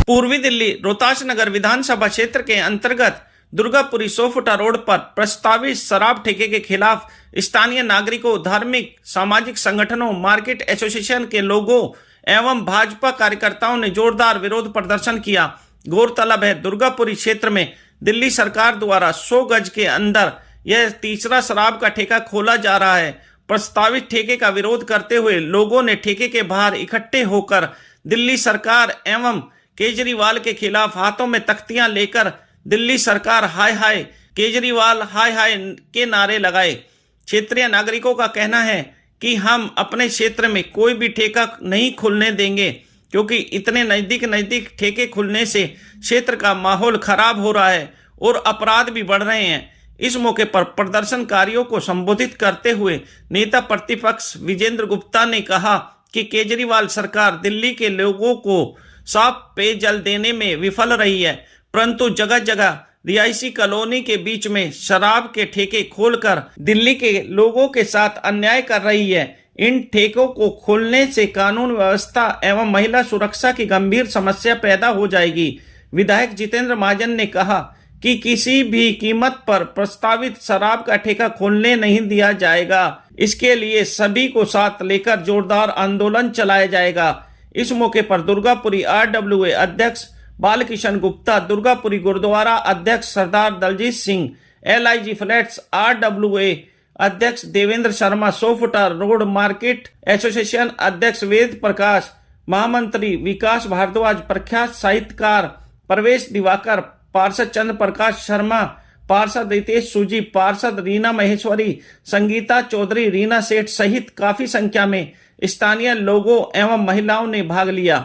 पूर्वी दिल्ली रोहतास नगर विधानसभा क्षेत्र के अंतर्गत दुर्गापुरी 100 फुटा रोड पर प्रस्तावित शराब ठेके के खिलाफ स्थानीय नागरिकों, धार्मिक सामाजिक संगठनों, मार्केट एसोसिएशन के लोगों एवं भाजपा कार्यकर्ताओं ने जोरदार विरोध प्रदर्शन किया। गौरतलब है, दुर्गापुरी क्षेत्र में दिल्ली सरकार द्वारा 100 गज के अंदर यह तीसरा शराब का ठेका खोला जा रहा है। प्रस्तावित ठेके का विरोध करते हुए लोगों ने ठेके के बाहर इकट्ठे होकर दिल्ली सरकार एवं केजरीवाल के खिलाफ हाथों में तख्तियां लेकर दिल्ली सरकार हाय हाय, केजरीवाल हाय हाय के नारे लगाए। क्षेत्रीय नागरिकों का कहना है कि हम अपने क्षेत्र में कोई भी ठेका नहीं खुलने देंगे, क्योंकि इतने नजदीक ठेके खुलने से क्षेत्र का माहौल खराब हो रहा है और अपराध भी बढ़ रहे हैं। इस मौके पर प्रदर्शनकारियों को संबोधित करते हुए नेता प्रतिपक्ष विजेंद्र गुप्ता ने कहा कि केजरीवाल सरकार दिल्ली के लोगों को साफ पेयजल देने में विफल रही है, परंतु जगह जगह रिहायशी कॉलोनी के बीच में शराब के ठेके खोलकर दिल्ली के लोगों के साथ अन्याय कर रही है। इन ठेकों को खोलने से कानून व्यवस्था एवं महिला सुरक्षा की गंभीर समस्या पैदा हो जाएगी। विधायक जितेंद्र महाजन ने कहा कि किसी भी कीमत पर प्रस्तावित शराब का ठेका खोलने नहीं दिया जाएगा। इसके लिए सभी को साथ लेकर जोरदार आंदोलन चलाया जाएगा। इस मौके पर दुर्गापुरी RWA अध्यक्ष बालकिशन गुप्ता, दुर्गापुरी गुरुद्वारा अध्यक्ष Sardar Daljit Singh, LIG flats RWA अध्यक्ष देवेंद्र शर्मा, 100 फुटा रोड मार्केट एसोसिएशन अध्यक्ष वेद प्रकाश, महामंत्री विकास भारद्वाज, प्रख्यात साहित्यकार प्रवेश दिवाकर, पार्षद चंद्र प्रकाश शर्मा, पार्षद रितेश सूजी, पार्षद रीना महेश्वरी, संगीता चौधरी, रीना सेठ सहित काफी संख्या में स्थानीय लोगों एवं महिलाओं ने भाग लिया।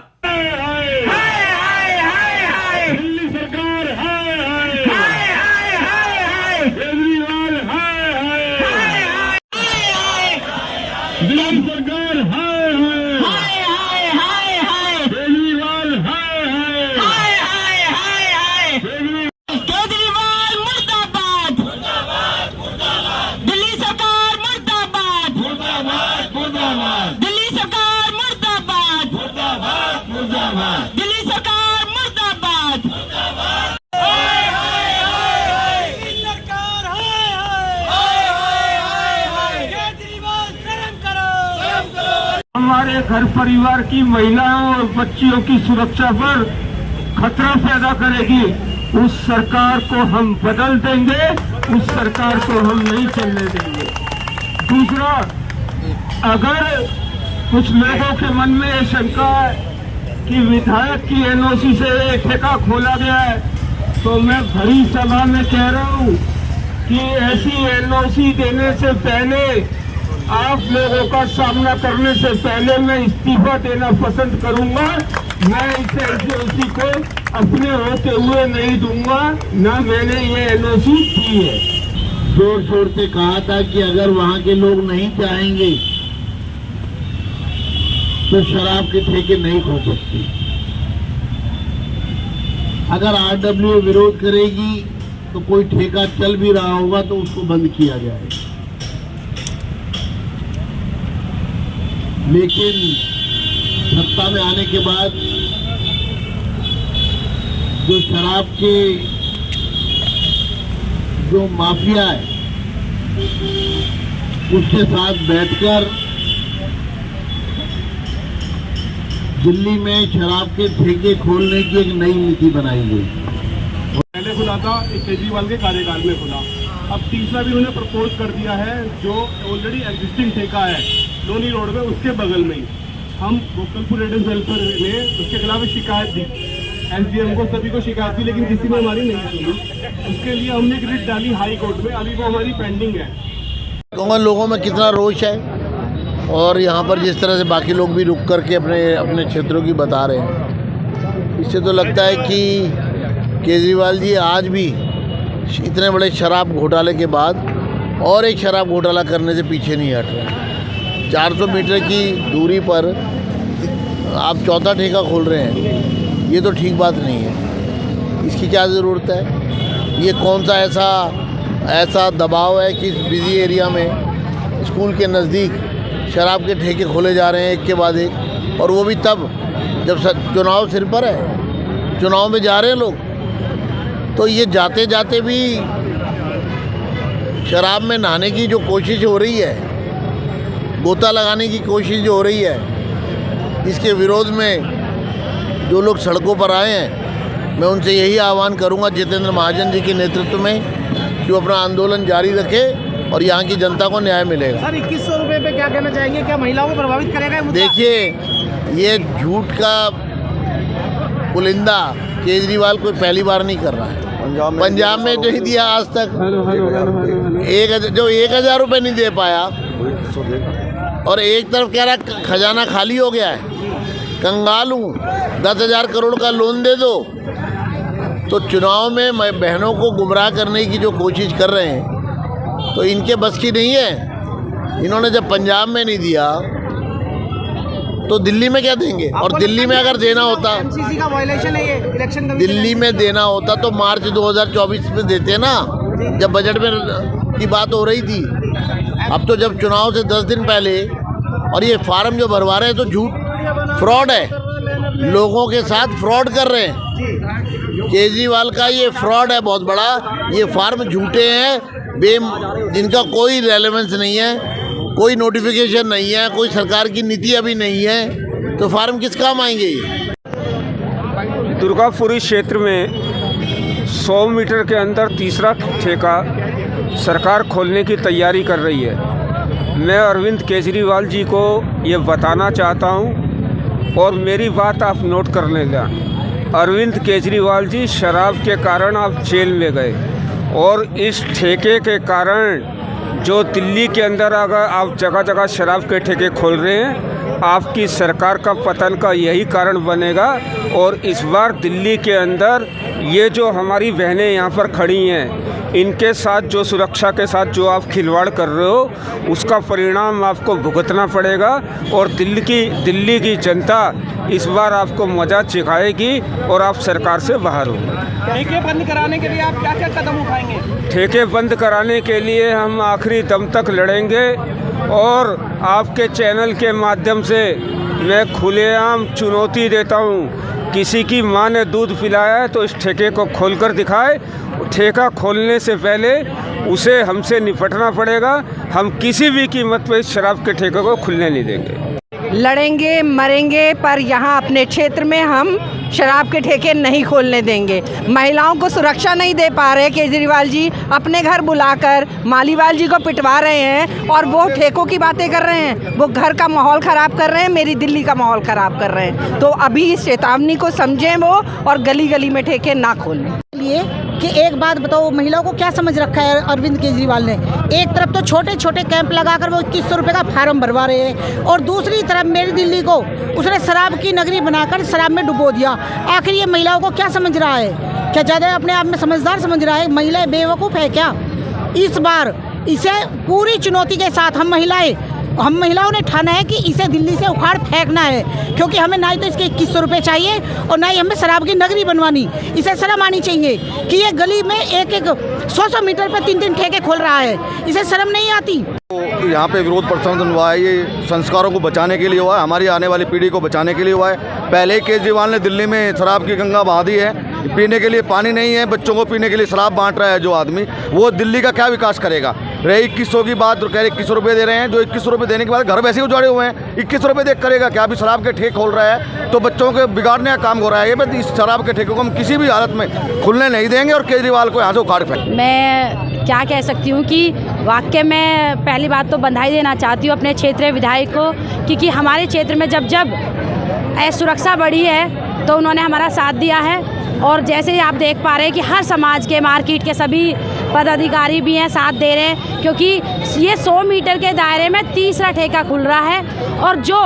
दिल्ली सरकार मुर्दाबाद, सरकार केजरीवाल शर्म करो। हमारे घर परिवार की महिलाओं और बच्चियों की सुरक्षा पर खतरा पैदा करेगी, उस सरकार को हम बदल देंगे, उस सरकार को हम नहीं चलने देंगे। दूसरा, अगर कुछ लोगों के मन में ये शंका है कि विधायक की NOC से एक ठेका खोला गया है, तो मैं भरी सभा में कह रहा हूं कि ऐसी NOC देने से पहले, आप लोगों का सामना करने से पहले मैं इस्तीफा देना पसंद करूंगा। मैं इस NOC को अपने होते हुए नहीं दूंगा, ना मैंने ये NOC दी है। जोर शोर से कहा था कि अगर वहां के लोग नहीं चाहेंगे तो शराब के ठेके नहीं खोल सकते। अगर RWA विरोध करेगी तो कोई ठेका चल भी रहा होगा तो उसको बंद किया जाएगा। लेकिन सत्ता में आने के बाद जो शराब के जो माफिया है उसके साथ बैठकर दिल्ली में शराब के ठेके खोलने की एक नई नीति बनाई गई। पहले खुला था एक केजरीवाल के कार्यकाल में खुला, अब तीसरा भी उन्होंने प्रपोज कर दिया है जो ऑलरेडी एग्जिस्टिंग ठेका है लोनी रोड में, उसके बगल में ही। हम गोकलपुर रेडेंस वेलफेयर ने उसके खिलाफ शिकायत दी, SDM को सभी को शिकायत दी, लेकिन किसी ने हमारी नहीं सुनी। उसके लिए हमने एक रिट डाली हाई कोर्ट में, अभी वो हमारी पेंडिंग है। कहूँगा लोगों में कितना रोष है, और यहाँ पर जिस तरह से बाकी लोग भी रुक करके अपने क्षेत्रों की बता रहे हैं, इससे तो लगता है कि केजरीवाल जी आज भी इतने बड़े शराब घोटाले के बाद और एक शराब घोटाला करने से पीछे नहीं हट रहे। 400 मीटर की दूरी पर आप चौथा ठेका खोल रहे हैं, ये तो ठीक बात नहीं है। इसकी क्या ज़रूरत है? ये कौन सा ऐसा दबाव है कि इस बिजी एरिया में स्कूल के नज़दीक शराब के ठेके खोले जा रहे हैं एक के बाद एक, और वो भी तब जब चुनाव सिर पर है। चुनाव में जा रहे हैं लोग, तो ये जाते जाते भी शराब में नहाने की जो कोशिश हो रही है, गोता लगाने की कोशिश जो हो रही है, इसके विरोध में जो लोग सड़कों पर आए हैं, मैं उनसे यही आह्वान करूंगा जितेंद्र महाजन जी के नेतृत्व में कि वो अपना आंदोलन जारी रखे और यहाँ की जनता को न्याय मिलेगा। सर 2100 रुपये पे क्या कहना चाहेंगे, क्या महिलाओं को प्रभावित करेगा ये मुद्दा? देखिए, ये झूठ का पुलिंदा केजरीवाल कोई पहली बार नहीं कर रहा है। पंजाब में नहीं दिया आज तक, 1000 रुपये नहीं दे पाया, और एक तरफ कह रहा खजाना खाली हो गया है, कंगाल हूँ, 10,000 करोड़ का लोन दे दो। तो चुनाव में बहनों को गुमराह करने की जो कोशिश कर रहे हैं, तो इनके बस की नहीं है। इन्होंने जब पंजाब में नहीं दिया तो दिल्ली में क्या देंगे? और दिल्ली में अगर देना होता, एमसीसी का वायलेशन है ये, इलेक्शन कमीशन दिल्ली में देना होता तो मार्च 2024 में देते ना, जब बजट में की बात हो रही थी। अब तो जब चुनाव से 10 दिन पहले, और ये फार्म जो भरवा रहे हैं तो झूठ, फ्रॉड है, लोगों के साथ फ्रॉड कर रहे हैं। केजरीवाल का ये फ्रॉड है बहुत बड़ा। ये फार्म झूठे हैं, जिनका कोई रेलेवेंस नहीं है, कोई नोटिफिकेशन नहीं है, कोई सरकार की नीति अभी नहीं है, तो फार्म किस काम आएंगे ये? दुर्गापुरी क्षेत्र में 100 मीटर के अंदर तीसरा ठेका सरकार खोलने की तैयारी कर रही है। मैं अरविंद केजरीवाल जी को ये बताना चाहता हूँ और मेरी बात आप नोट कर लेना। अरविंद केजरीवाल जी, शराब के कारण आप जेल में गए, और इस ठेके के कारण जो दिल्ली के अंदर अगर आप जगह जगह शराब के ठेके खोल रहे हैं, आपकी सरकार का पतन का यही कारण बनेगा। और इस बार दिल्ली के अंदर ये जो हमारी बहनें यहाँ पर खड़ी हैं, इनके साथ जो सुरक्षा के साथ जो आप खिलवाड़ कर रहे हो, उसका परिणाम आपको भुगतना पड़ेगा। और दिल्ली की जनता इस बार आपको मजा चिखाएगी और आप सरकार से बाहर हो। ठेके बंद कराने के लिए आप क्या क्या कदम उठाएंगे? ठेके बंद कराने के लिए हम आखिरी दम तक लड़ेंगे, और आपके चैनल के माध्यम से मैं खुलेआम चुनौती देता हूँ, किसी की माँ ने दूध पिलाया है तो इस ठेके को खोलकर दिखाए। ठेका खोलने से पहले उसे हमसे निपटना पड़ेगा। हम किसी भी कीमत पर इस शराब के ठेके को खुलने नहीं देंगे। लड़ेंगे मरेंगे, पर यहाँ अपने क्षेत्र में हम शराब के ठेके नहीं खोलने देंगे। महिलाओं को सुरक्षा नहीं दे पा रहे केजरीवाल जी, अपने घर बुलाकर मालीवाल जी को पिटवा रहे हैं, और वो ठेकों की बातें कर रहे हैं। वो घर का माहौल ख़राब कर रहे हैं, मेरी दिल्ली का माहौल ख़राब कर रहे हैं। तो अभी इस चेतावनी को समझें वो, और गली गली में ठेके ना खोलें। लिए कि एक बात बताओ, महिलाओं को क्या समझ रखा है अरविंद केजरीवाल ने? एक तरफ तो छोटे छोटे कैंप लगाकर वो 2100 रुपये का फार्म भरवा रहे हैं, और दूसरी तरफ मेरी दिल्ली को उसने शराब की नगरी बनाकर शराब में डुबो दिया। आखिर ये महिलाओं को क्या समझ रहा है? क्या ज़्यादा अपने आप में समझदार समझ रहा है? महिलाएं बेवकूफ़ है क्या? इस बार इसे पूरी चुनौती के साथ हम महिलाओं ने ठाना है कि इसे दिल्ली से उखाड़ फेंकना है, क्योंकि हमें ना ही तो इसके 2100 रुपये चाहिए, और ना ही हमें शराब की नगरी बनवानी। इसे शर्म आनी चाहिए कि ये गली में एक 100 मीटर पर 3 ठेके खोल रहा है। इसे शर्म नहीं आती? तो यहाँ पे विरोध प्रदर्शन हुआ है, ये संस्कारों को बचाने के लिए हुआ है, हमारी आने वाली पीढ़ी को बचाने के लिए हुआ है। पहले ही केजरीवाल ने दिल्ली में शराब की गंगा बहा दी है, पीने के लिए पानी नहीं है, बच्चों को पीने के लिए शराब बांट रहा है जो आदमी, वो दिल्ली का क्या विकास करेगा? रहे 2100 की बात, तो कह रहे 2100 रुपये दे रहे हैं, जो 2100 रुपये देने के बाद घर वैसे ही उजाड़े हुए हैं, 2100 रुपये देख करेगा क्या? अभी शराब के ठेके खोल रहा है तो बच्चों के बिगाड़ने का काम हो रहा है। ये बस इस शराब के ठेके को हम किसी भी हालत में खुलने नहीं देंगे, और केजरीवाल को यहाँ से उखाड़ फेंकेंगे। मैं क्या कह सकती हूँ कि वाकई में पहली बात तो बधाई देना चाहती हूँ अपने क्षेत्रीय विधायक को, क्योंकि हमारे क्षेत्र में जब सुरक्षा बढ़ी है तो उन्होंने हमारा साथ दिया है। और जैसे ही आप देख पा रहे हैं कि हर समाज के, मार्केट के सभी पदाधिकारी भी हैं, साथ दे रहे हैं, क्योंकि ये 100 मीटर के दायरे में तीसरा ठेका खुल रहा है। और जो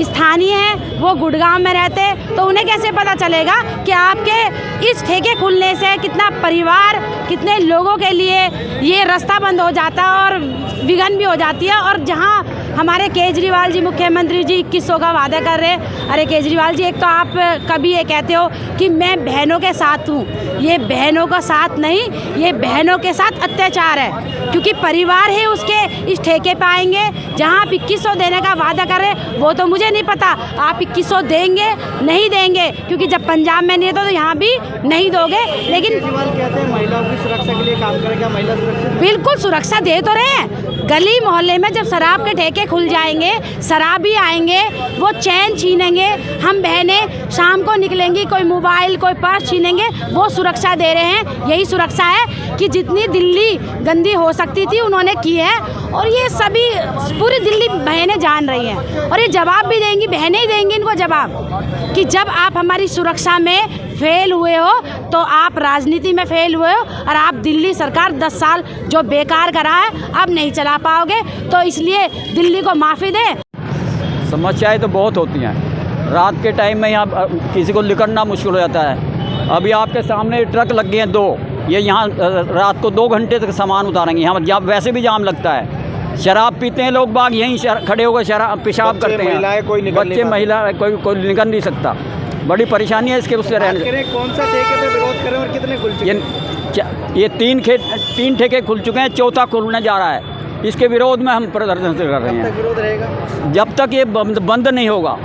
स्थानीय हैं वो गुड़गांव में रहते हैं, तो उन्हें कैसे पता चलेगा कि आपके इस ठेके खुलने से कितना परिवार, कितने लोगों के लिए ये रास्ता बंद हो जाता है और विघन भी हो जाती है। और जहाँ हमारे केजरीवाल जी मुख्यमंत्री जी 2100 का वादा कर रहे हैं। अरे केजरीवाल जी, एक तो आप कभी ये कहते हो कि मैं बहनों के साथ हूँ, ये बहनों का साथ नहीं, ये बहनों के साथ अत्याचार है, क्योंकि परिवार ही उसके इस ठेके पे आएंगे। जहाँ आप 2100 देने का वादा कर रहे हैं वो तो मुझे नहीं पता, आप 2100 देंगे नहीं देंगे, क्योंकि जब पंजाब में नहीं है तो यहाँ भी नहीं दोगे। लेकिन केजरीवाल कहते हैं महिलाओं की सुरक्षा के लिए काम करें, क्या महिला सुरक्षा? बिल्कुल सुरक्षा दे तो रहे हैं। गली मोहल्ले में जब शराब के ठेके खुल जाएंगे, शराबी आएंगे, वो चैन छीनेंगे, हम बहनें शाम को निकलेंगी, कोई मोबाइल कोई पर्स छीनेंगे, वो सुरक्षा दे रहे हैं। यही सुरक्षा है कि जितनी दिल्ली गंदी हो सकती थी उन्होंने की है, और ये सभी पूरी दिल्ली बहनें जान रही हैं, और ये जवाब भी देंगी, बहनें ही देंगी इनको जवाब कि जब आप हमारी सुरक्षा में फेल हुए हो तो आप राजनीति में फेल हुए हो, और आप दिल्ली सरकार 10 साल जो बेकार करा है अब नहीं चला पाओगे, तो इसलिए दिल्ली को माफ़ी दें। समस्याएं तो बहुत होती हैं। रात के टाइम में यहाँ किसी को निकलना मुश्किल हो जाता है। अभी आपके सामने ट्रक लग गए हैं 2, ये यहाँ रात को 2 घंटे तक सामान उतारेंगे। यहाँ वैसे भी जाम लगता है, शराब पीते हैं लोग बाग, यहीं खड़े होकर शराब पेशाब करते हैं। बच्चे महिला कोई निकल नहीं सकता, बड़ी परेशानी है इसके उससे रहने। कौन सा ठेके पे विरोध करें और कितने खुल चुके? ये 3 ठेके खुल चुके हैं, चौथा खुलने जा रहा है। इसके विरोध में हम प्रदर्शन कर रहे हैं। विरोध रहेगा जब तक ये बंद नहीं होगा।